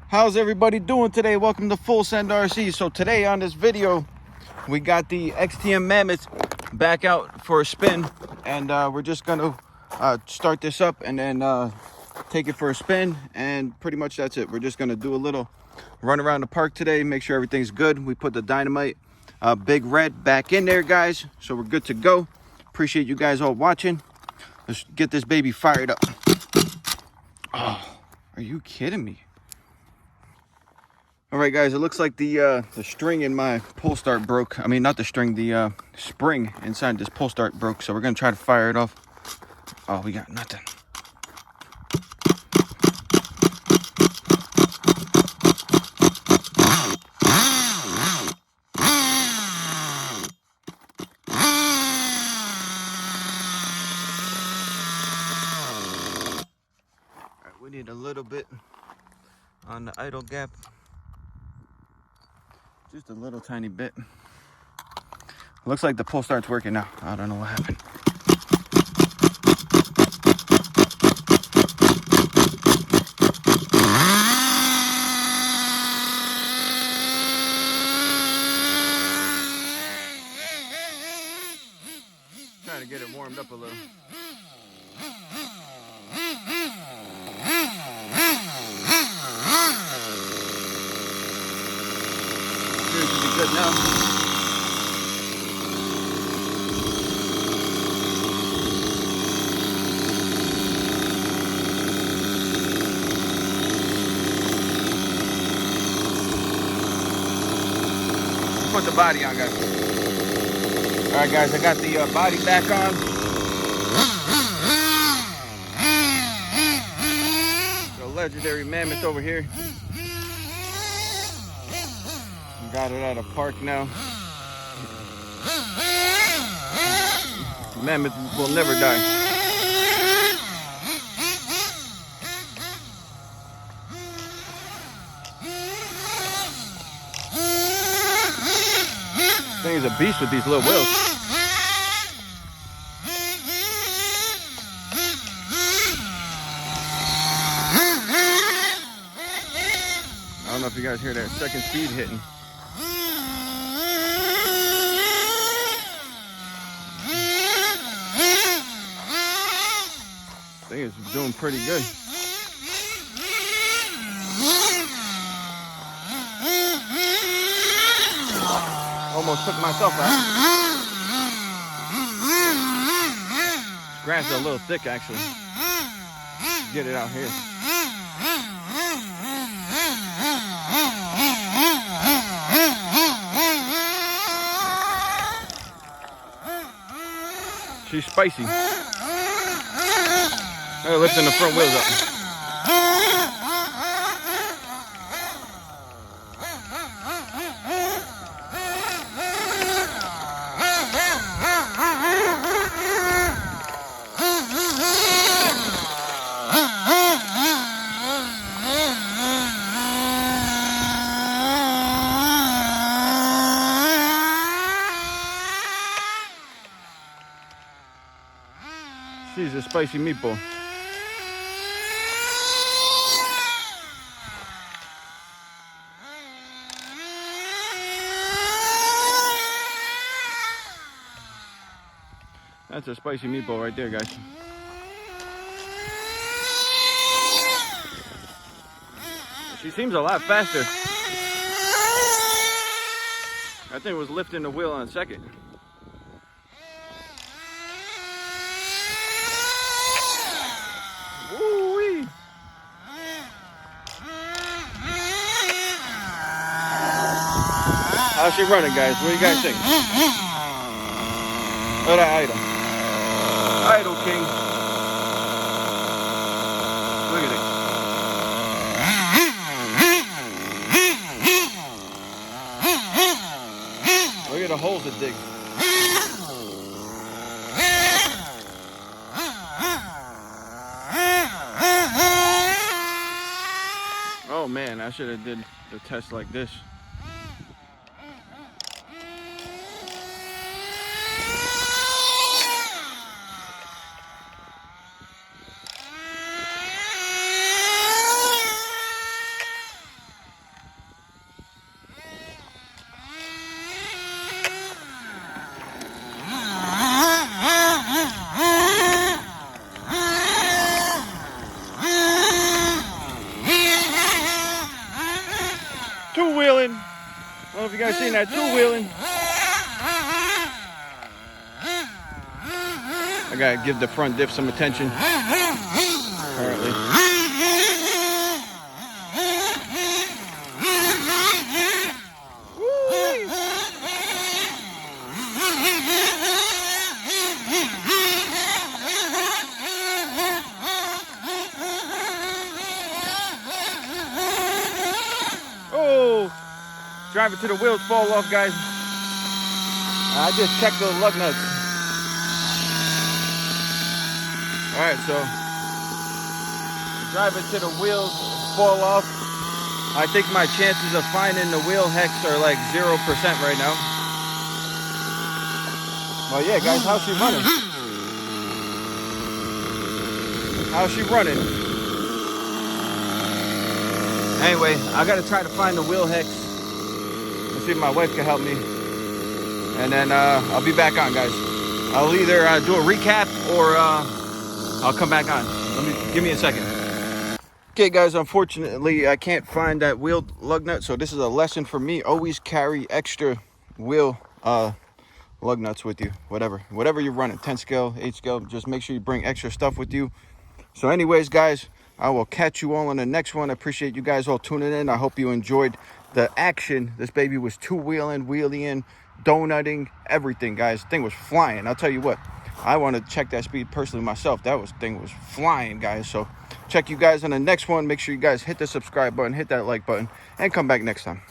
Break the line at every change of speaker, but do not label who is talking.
How's everybody doing today? Welcome to Full Send RC. So today on this video, we got the XTM Mammoth back out for a spin, and we're just gonna start this up and then take it for a spin, and pretty much that's it. We're just gonna do a little run around the park today, make sure everything's good. We put the dynamite Big Red back in there, guys, so we're good to go. Appreciate you guys all watching. Let's get this baby fired up. Oh, are you kidding me? All right, guys, it looks like the string in my pull start broke. I mean, not the string, the spring inside this pull start broke. So we're gonna try to fire it off. Oh, we got nothing. All right, we need a little bit on the idle gap. Just a little tiny bit. Looks like the pull start's working now. I don't know what happened. Trying to get it warmed up a little. Seems to be good now. Put the body on, guys. All right, guys, I got the body back on. The legendary Mammoth over here. Got it at a park now. Mammoth will never die. Thing is a beast with these little wheels. I don't know if you guys hear that second speed hitting. Thing is doing pretty good. Almost took myself out. Grass is a little thick, actually. Get it out here. She's spicy. They're lifting the front wheels up. She's a spicy meatball. That's a spicy meatball right there, guys. She seems a lot faster. I think it was lifting the wheel on second. Woo-wee. How's she running, guys? What do you guys think? Look at that idle. Idle king. Look at it. Look at the holes it digs. Oh man, I should have did the test like this. you guys seen that two-wheeling. I gotta give the front diff some attention. Apparently. Oh, driving till the wheels fall off, guys. I just checked those lug nuts. All right, so driving till the wheels fall off. I think my chances of finding the wheel hex are like 0% right now. Well, yeah, guys, how's she running? How's she running? Anyway, I gotta try to find the wheel hex. Let's see if my wife can help me. And then I'll be back on, guys. I'll either do a recap or I'll come back on. Give me a second. Okay, guys, unfortunately, I can't find that wheel lug nut. So this is a lesson for me. Always carry extra wheel lug nuts with you. Whatever you're running, 10 scale, 8 scale, just make sure you bring extra stuff with you. So anyways, guys, I will catch you all on the next one. I appreciate you guys all tuning in. I hope you enjoyed the action. This baby was two-wheeling, wheeling, donutting, everything, guys. Thing was flying. I'll tell you what, I want to check that speed personally myself. Thing was flying, guys. So check you guys on the next one. Make sure you guys hit the subscribe button, hit that like button, and come back next time.